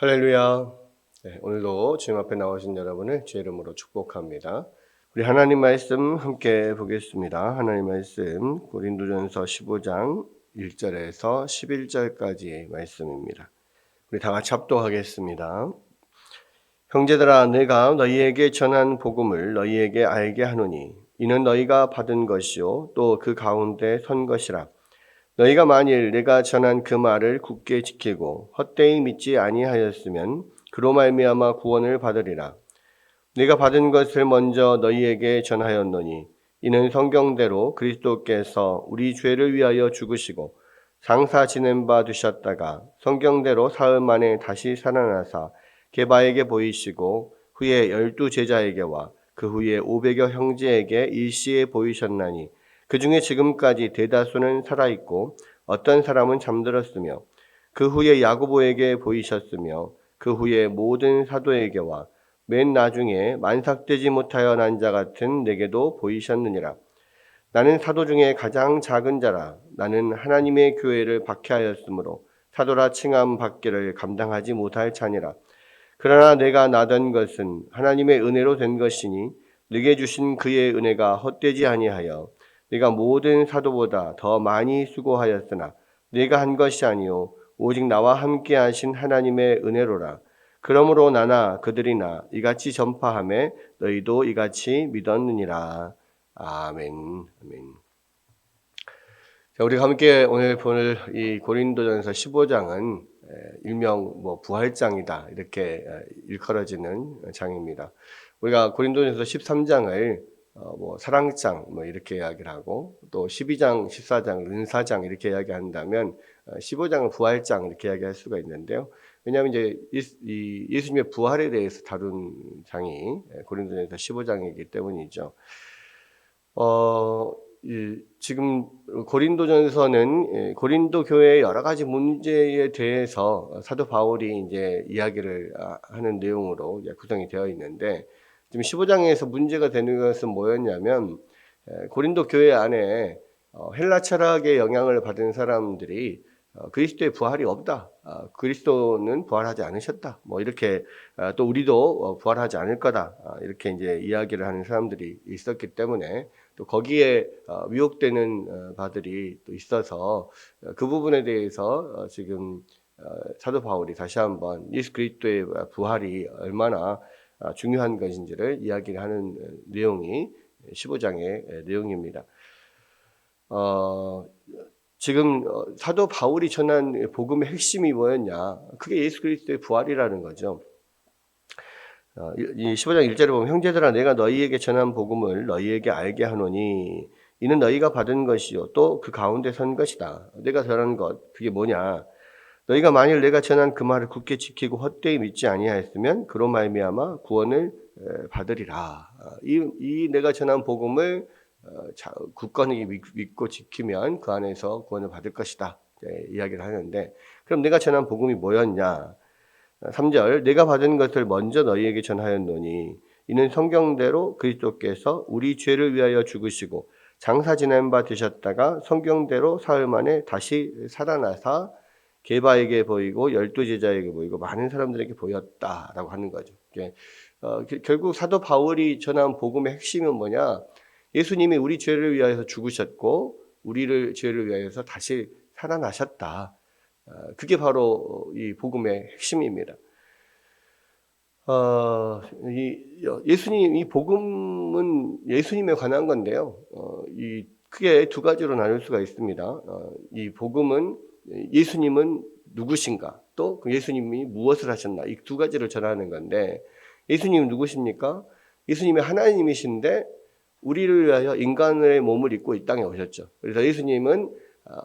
할렐루야. 네, 오늘도 주님 앞에 나오신 여러분을 주의 이름으로 축복합니다. 우리 하나님 말씀 함께 보겠습니다. 하나님 말씀 고린도전서 15장 1절에서 11절까지의 말씀입니다. 우리 다 같이 합독하겠습니다. 형제들아, 내가 너희에게 전한 복음을 너희에게 알게 하노니 이는 너희가 받은 것이요 또 그 가운데 선 것이라. 너희가 만일 내가 전한 그 말을 굳게 지키고 헛되이 믿지 아니하였으면 그로 말미암아 구원을 받으리라. 내가 받은 것을 먼저 너희에게 전하였노니 이는 성경대로 그리스도께서 우리 죄를 위하여 죽으시고 장사 지낸 바 되셨다가 성경대로 사흘 만에 다시 살아나사 게바에게 보이시고 후에 12 제자에게와 그 후에 500여 형제에게 일시에 보이셨나니 그 중에 지금까지 대다수는 살아있고 어떤 사람은 잠들었으며 그 후에 야고보에게 보이셨으며 그 후에 모든 사도에게와 맨 나중에 만삭되지 못하여 난 자 같은 내게도 보이셨느니라. 나는 사도 중에 가장 작은 자라. 나는 하나님의 교회를 박해하였으므로 사도라 칭함 받기를 감당하지 못할 자니라. 그러나 내가 나던 것은 하나님의 은혜로 된 것이니 내게 주신 그의 은혜가 헛되지 아니하여 내가 모든 사도보다 더 많이 수고하였으나 내가 한 것이 아니요 오직 나와 함께 하신 하나님의 은혜로라. 그러므로 나나 그들이나 이같이 전파하매 너희도 이같이 믿었느니라. 아멘. 아멘. 자, 우리가 함께 오늘 볼 이 고린도전서 15장은 일명 부활장이다 이렇게 일컬어지는 장입니다. 우리가 고린도전서 13장을 사랑장 이렇게 이야기를 하고 또 12장, 14장, 은사장 이렇게 이야기한다면 15장은 부활장 이렇게 이야기할 수가 있는데요. 왜냐하면 이제 예수님의 부활에 대해서 다룬 장이 고린도전서 15장이기 때문이죠. 지금 고린도전서는 고린도 교회의 여러 가지 문제에 대해서 사도 바울이 이제 이야기를 하는 내용으로 구성이 되어 있는데 지금 15장에서 문제가 되는 것은 뭐였냐면 고린도 교회 안에 헬라 철학의 영향을 받은 사람들이 그리스도의 부활이 없다. 그리스도는 부활하지 않으셨다. 이렇게 또 우리도 부활하지 않을 거다. 이렇게 이제 이야기를 하는 사람들이 있었기 때문에 또 거기에 위혹되는 바들이 또 있어서 그 부분에 대해서 지금 사도 바울이 다시 한번 예수 그리스도의 부활이 얼마나 중요한 것인지를 이야기를 하는 내용이 15장의 내용입니다. 지금 사도 바울이 전한 복음의 핵심이 뭐였냐? 그게 예수 그리스도의 부활이라는 거죠. 이 15장 1절에 보면 형제들아 내가 너희에게 전한 복음을 너희에게 알게 하노니 이는 너희가 받은 것이요 또 그 가운데 선 것이다. 내가 전한 것 그게 뭐냐? 너희가 만일 내가 전한 그 말을 굳게 지키고 헛되이 믿지 아니하였으면 그로 말미암아 구원을 받으리라. 이 내가 전한 복음을 굳건히 믿고 지키면 그 안에서 구원을 받을 것이다. 이야기를 하는데 그럼 내가 전한 복음이 뭐였냐? 3절 내가 받은 것을 먼저 너희에게 전하였노니 이는 성경대로 그리스도께서 우리 죄를 위하여 죽으시고 장사 지낸 바 되셨다가 성경대로 사흘 만에 다시 살아나사 게바에게 보이고 12 제자에게 보이고 많은 사람들에게 보였다라고 하는 거죠. 결국 사도 바울이 전한 복음의 핵심은 뭐냐? 예수님이 우리 죄를 위하여서 죽으셨고 우리를 죄를 위하여서 다시 살아나셨다. 그게 바로 이 복음의 핵심입니다. 이 복음은 예수님에 관한 건데요. 크게 두 가지로 나눌 수가 있습니다. 이 복음은 예수님은 누구신가, 또 예수님이 무엇을 하셨나, 이 두 가지를 전하는 건데, 예수님은 누구십니까? 예수님이 하나님이신데 우리를 위하여 인간의 몸을 입고 이 땅에 오셨죠. 그래서 예수님은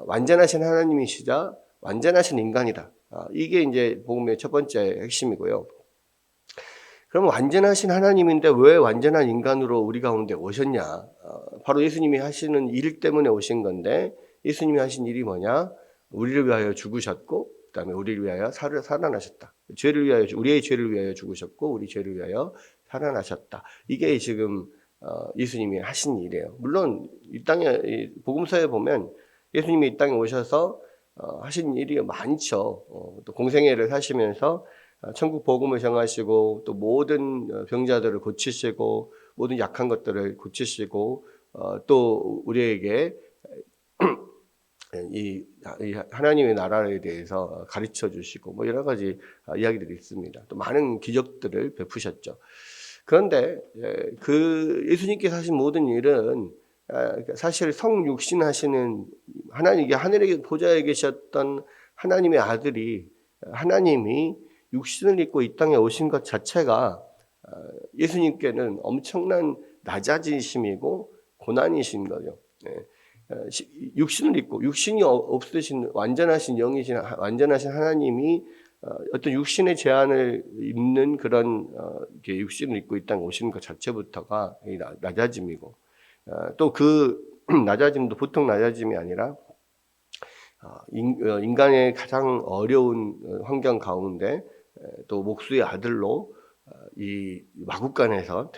완전하신 하나님이시자 완전하신 인간이다. 이게 이제 복음의 첫 번째 핵심이고요. 그럼 완전하신 하나님인데 왜 완전한 인간으로 우리 가운데 오셨냐? 바로 예수님이 하시는 일 때문에 오신 건데 예수님이 하신 일이 뭐냐? 우리를 위하여 죽으셨고 그다음에 우리를 위하여 살아나셨다. 우리의 죄를 위하여 죽으셨고 우리 죄를 위하여 살아나셨다. 이게 지금 예수님이 하신 일이에요. 물론 이 땅에 복음서에 보면 예수님이 이 땅에 오셔서 하신 일이 많죠. 또 공생애를 하시면서 천국 복음을 정하시고 또 모든 병자들을 고치시고 모든 약한 것들을 고치시고 또 우리에게 이 하나님의 나라에 대해서 가르쳐 주시고 뭐 여러 가지 이야기들이 있습니다. 또 많은 기적들을 베푸셨죠. 그런데 그 예수님께서 하신 모든 일은 사실 성육신 하시는 하나님, 하늘의 보좌에 계셨던 하나님의 아들이, 하나님이 육신을 입고 이 땅에 오신 것 자체가 예수님께는 엄청난 낮아지심이고 고난이신 거죠. 육신을 입고, 육신이 없으신 완전하신 영이신 완전하신 하나님이 어떤 육신의 제한을 입는 그런 육신을 입고 이 땅에 오시는 것 자체부터가 낮아짐이고, 또 그 낮아짐도 보통 낮아짐이 아니라 인간의 가장 어려운 환경 가운데 또 목수의 아들로 이 마국간에서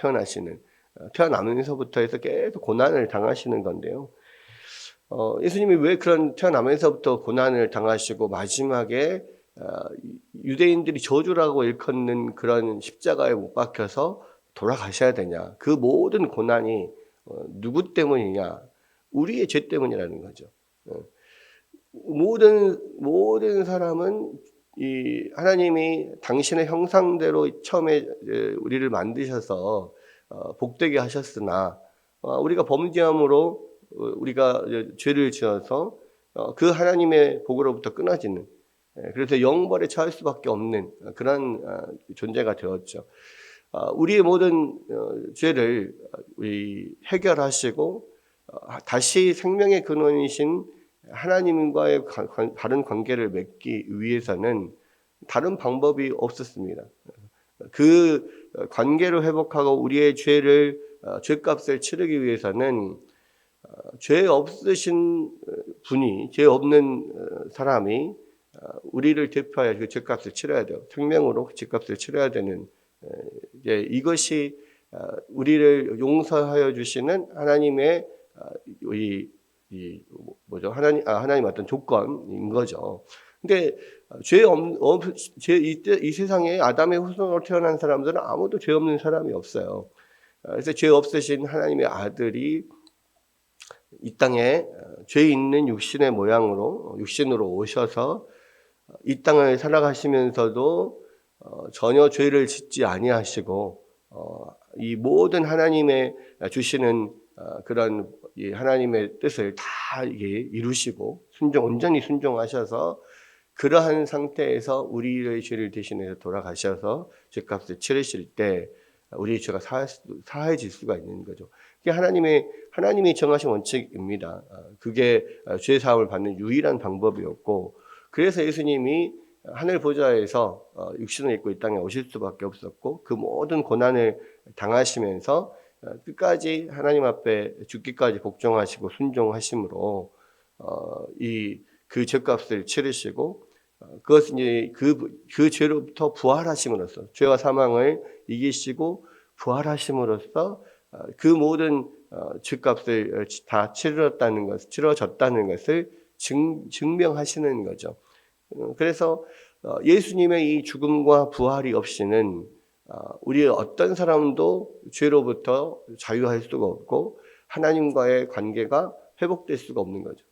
태어나면서부터 해서 계속 고난을 당하시는 건데요. 예수님이 왜 그런 태어나면서부터 고난을 당하시고 마지막에 유대인들이 저주라고 일컫는 그런 십자가에 못 박혀서 돌아가셔야 되냐? 그 모든 고난이 누구 때문이냐? 우리의 죄 때문이라는 거죠. 모든 사람은 이 하나님이 당신의 형상대로 처음에 우리를 만드셔서 복되게 하셨으나 우리가 범죄함으로 우리가 죄를 지어서 그 하나님의 복으로부터 끊어지는, 그래서 영벌에 처할 수밖에 없는 그런 존재가 되었죠. 우리의 모든 죄를 해결하시고 다시 생명의 근원이신 하나님과의 바른 관계를 맺기 위해서는 다른 방법이 없었습니다. 그 관계를 회복하고 우리의 죄값을 치르기 위해서는 죄 없으신 분이, 죄 없는 사람이 우리를 대표하여 그 죄값을 치러야 돼요. 생명으로 그 죄값을 치러야 되는, 이것이 우리를 용서하여 주시는 하나님의 하나님 어떤 조건인 거죠. 근데 이 세상에 아담의 후손으로 태어난 사람들은 아무도 죄 없는 사람이 없어요. 그래서 죄 없으신 하나님의 아들이 이 땅에 죄 있는 육신의 모양으로, 육신으로 오셔서 이 땅을 살아가시면서도 전혀 죄를 짓지 아니하시고 이 모든 하나님의 주시는 그런 이 하나님의 뜻을 다 이루시고 온전히 순종하셔서 그러한 상태에서 우리의 죄를 대신해서 돌아가셔서 죄값을 치르실 때 우리의 죄가 사해질 수가 있는 거죠. 그게 하나님이 정하신 원칙입니다. 그게 죄 사함을 받는 유일한 방법이었고, 그래서 예수님이 하늘 보좌에서 육신을 입고 이 땅에 오실 수밖에 없었고, 그 모든 고난을 당하시면서 끝까지 하나님 앞에 죽기까지 복종하시고 순종하심으로 그 죄값을 치르시고, 그것은 이제 그 죄로부터 부활하심으로써, 죄와 사망을 이기시고 부활하심으로써 그 모든 죄값을 다 치러졌다는 것을 증명하시는 거죠. 그래서 예수님의 이 죽음과 부활이 없이는 우리의 어떤 사람도 죄로부터 자유할 수가 없고 하나님과의 관계가 회복될 수가 없는 거죠.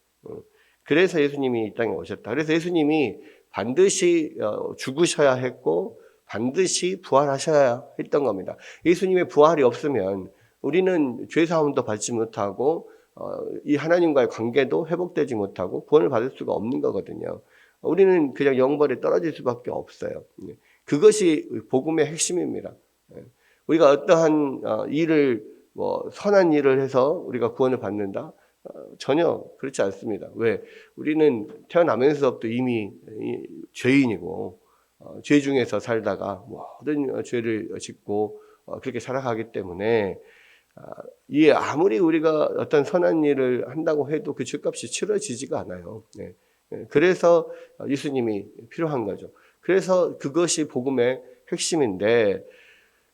그래서 예수님이 이 땅에 오셨다. 그래서 예수님이 반드시 죽으셔야 했고 반드시 부활하셔야 했던 겁니다. 예수님의 부활이 없으면 우리는 죄사함도 받지 못하고 이 하나님과의 관계도 회복되지 못하고 구원을 받을 수가 없는 거거든요. 우리는 그냥 영벌에 떨어질 수밖에 없어요. 그것이 복음의 핵심입니다. 우리가 어떠한 선한 일을 해서 우리가 구원을 받는다? 전혀 그렇지 않습니다. 왜? 우리는 태어나면서부터 이미 죄인이고 죄 중에서 살다가 모든 죄를 짓고 그렇게 살아가기 때문에 아무리 우리가 어떤 선한 일을 한다고 해도 그 죄값이 치러지지가 않아요. 그래서 예수님이 필요한 거죠. 그래서 그것이 복음의 핵심인데,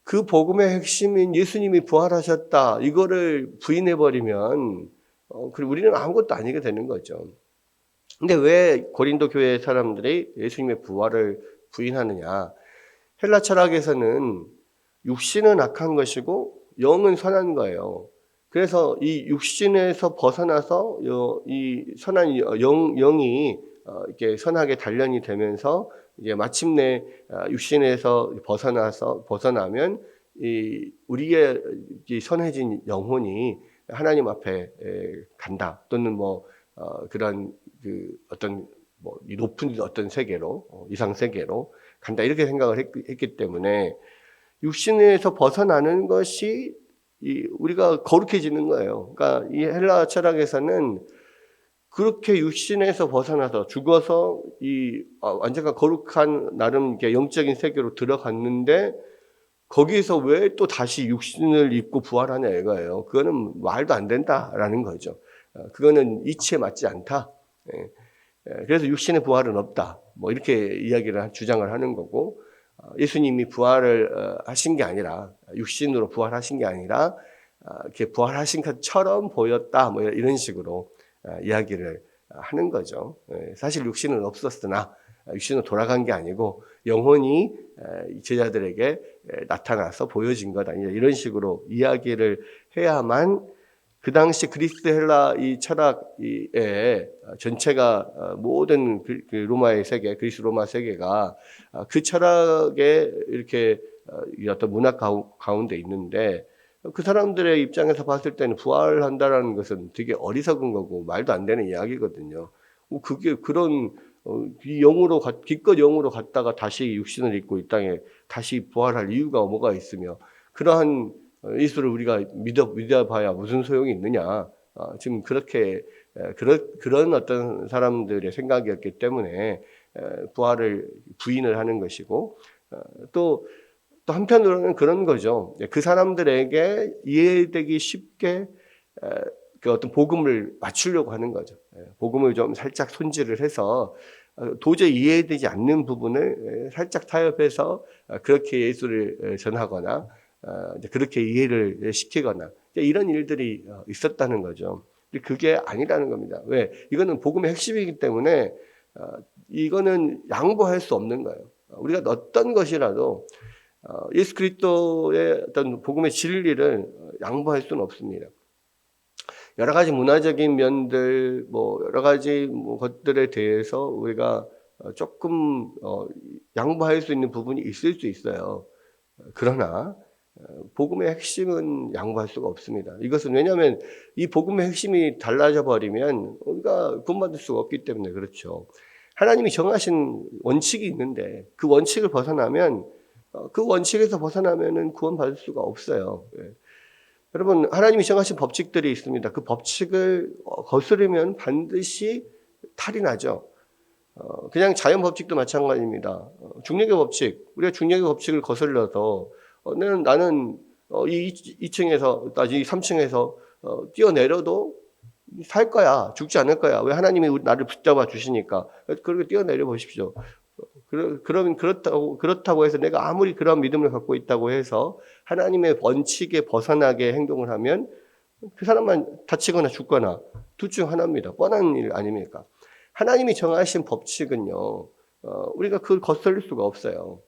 그 복음의 핵심인 예수님이 부활하셨다 이거를 부인해버리면 우리는 아무것도 아니게 되는 거죠. 근데 왜 고린도 교회 사람들이 예수님의 부활을 부인하느냐? 헬라 철학에서는 육신은 악한 것이고 영은 선한 거예요. 그래서 이 육신에서 벗어나서 이 선한 영이 이렇게 선하게 단련이 되면서 이제 마침내 육신에서 벗어나면 이 우리의 이 선해진 영혼이 하나님 앞에 간다. 또는 뭐 그런 그 어떤 뭐 이 높은 어떤 세계로 이상 세계로 간다 이렇게 생각을 했기 때문에 육신에서 벗어나는 것이 우리가 거룩해지는 거예요. 그러니까 이 헬라 철학에서는 그렇게 육신에서 벗어나서 죽어서 완전히 거룩한 나름 영적인 세계로 들어갔는데 거기에서 왜 또 다시 육신을 입고 부활하냐 이거예요. 그거는 말도 안 된다라는 거죠. 그거는 이치에 맞지 않다. 그래서 육신의 부활은 없다. 뭐 이렇게 주장을 하는 거고, 예수님이 부활을 하신 게 아니라 육신으로 부활하신 게 아니라 이렇게 부활하신 것처럼 보였다. 뭐 이런 식으로 이야기를 하는 거죠. 사실 육신은 없었으나 육신은 돌아간 게 아니고 영혼이 제자들에게 나타나서 보여진 거다. 이런 식으로 이야기를 해야만 그 당시 그리스 헬라 이 철학의 전체가 모든 그 로마의 세계, 그리스 로마 세계가 그 철학에 이렇게 어떤 문화 가운데 있는데 그 사람들의 입장에서 봤을 때는 부활한다라는 것은 되게 어리석은 거고 말도 안 되는 이야기거든요. 그게 그런 기껏 영으로 갔다가 다시 육신을 입고 이 땅에 다시 부활할 이유가 뭐가 있으며 그러한 예수를 우리가 믿어봐야 무슨 소용이 있느냐. 지금 그렇게 그런 어떤 사람들의 생각이었기 때문에 부활을 부인을 하는 것이고 또 한편으로는 그런 거죠. 그 사람들에게 이해되기 쉽게 그 어떤 복음을 맞추려고 하는 거죠. 복음을 좀 살짝 손질을 해서 도저히 이해되지 않는 부분을 살짝 타협해서 그렇게 예수를 전하거나 그렇게 이해를 시키거나 이런 일들이 있었다는 거죠. 그게 아니라는 겁니다. 왜? 이거는 복음의 핵심이기 때문에 이거는 양보할 수 없는 거예요. 우리가 어떤 것이라도 예수 그리스도의 어떤 복음의 진리를 양보할 수는 없습니다. 여러 가지 문화적인 면들, 뭐 여러 가지 것들에 대해서 우리가 조금 양보할 수 있는 부분이 있을 수 있어요. 그러나 복음의 핵심은 양보할 수가 없습니다. 이것은 왜냐하면 이 복음의 핵심이 달라져 버리면 우리가 구원받을 수가 없기 때문에 그렇죠. 하나님이 정하신 원칙이 있는데 그 원칙을 벗어나면 그 원칙에서 벗어나면은 구원받을 수가 없어요. 여러분 하나님이 정하신 법칙들이 있습니다. 그 법칙을 거스르면 반드시 탈이 나죠. 그냥 자연 법칙도 마찬가지입니다. 중력의 법칙, 우리가 중력의 법칙을 거슬러서 나는 이 2층에서 이 3층에서 뛰어내려도 살 거야. 죽지 않을 거야. 왜? 하나님이 나를 붙잡아 주시니까. 그렇게 뛰어내려 보십시오. 그러면 그렇다고 해서 내가 아무리 그런 믿음을 갖고 있다고 해서 하나님의 원칙에 벗어나게 행동을 하면 그 사람만 다치거나 죽거나 둘 중 하나입니다. 뻔한 일 아닙니까? 하나님이 정하신 법칙은요, 우리가 그걸 거슬릴 수가 없어요.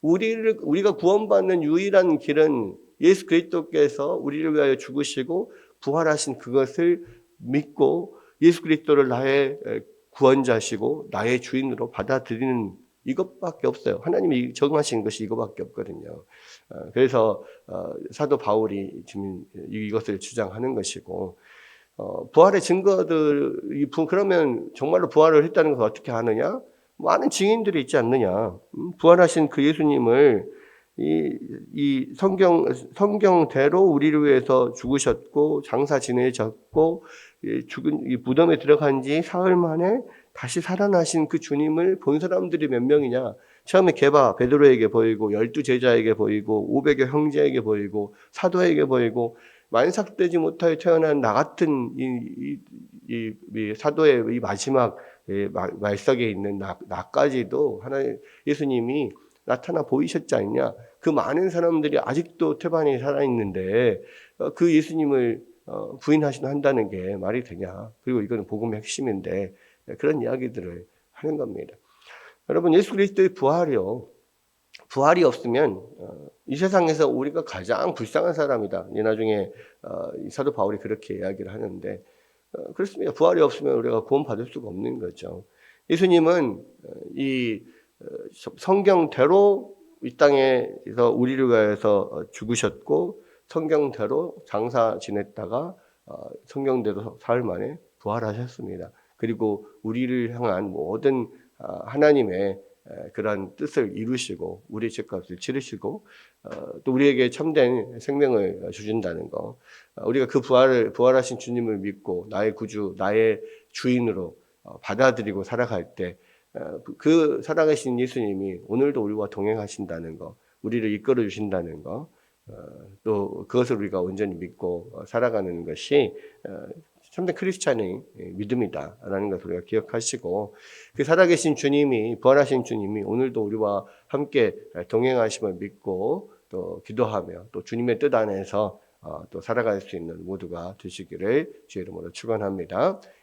우리가 구원받는 유일한 길은 예수 그리스도께서 우리를 위하여 죽으시고 부활하신 그것을 믿고 예수 그리스도를 나의 구원자시고 나의 주인으로 받아들이는 이것밖에 없어요. 하나님이 정하신 것이 이것밖에 없거든요. 그래서 사도 바울이 지금 이것을 주장하는 것이고 부활의 증거들 그러면 정말로 부활을 했다는 것을 어떻게 아느냐? 많은 증인들이 있지 않느냐? 부활하신 그 예수님을 이 성경대로 우리를 위해서 죽으셨고 장사 지내셨고 죽은 이 무덤에 들어간 지 사흘 만에 다시 살아나신 그 주님을 본 사람들이 몇 명이냐? 처음에 베드로에게 보이고 12제자에게 보이고 500여 형제에게 보이고 사도에게 보이고 만삭되지 못하여 태어난 나 같은 이 사도의 이 마지막 말석에 있는 나까지도 하나님 예수님이 나타나 보이셨지 않냐? 그 많은 사람들이 아직도 태반에 살아있는데 그 예수님을 부인한다는 게 말이 되냐? 그리고 이거는 복음의 핵심인데 그런 이야기들을 하는 겁니다. 여러분 예수 그리스도의 부활이요. 부활이 없으면 이 세상에서 우리가 가장 불쌍한 사람이다. 나중에 이 사도 바울이 그렇게 이야기를 하는데 그렇습니다. 부활이 없으면 우리가 구원받을 수가 없는 거죠. 예수님은 이 성경대로 이 땅에서 우리를 위해서 죽으셨고 성경대로 장사 지냈다가 성경대로 사흘 만에 부활하셨습니다. 그리고 우리를 향한 모든 하나님의 그러한 뜻을 이루시고 우리의 죄값을 치르시고 또 우리에게 참된 생명을 주신다는 거, 우리가 그 부활하신 주님을 믿고 나의 구주, 나의 주인으로 받아들이고 살아갈 때 그 살아계신 예수님이 오늘도 우리와 동행하신다는 거, 우리를 이끌어 주신다는 거, 또 그것을 우리가 온전히 믿고 살아가는 것이 참된 크리스찬의 믿음이다라는 것을 우리가 기억하시고, 그 살아계신 주님이, 부활하신 주님이 오늘도 우리와 함께 동행하심을 믿고 또 기도하며 또 주님의 뜻 안에서 또 살아갈 수 있는 모두가 되시기를 주의 이름으로 축원합니다.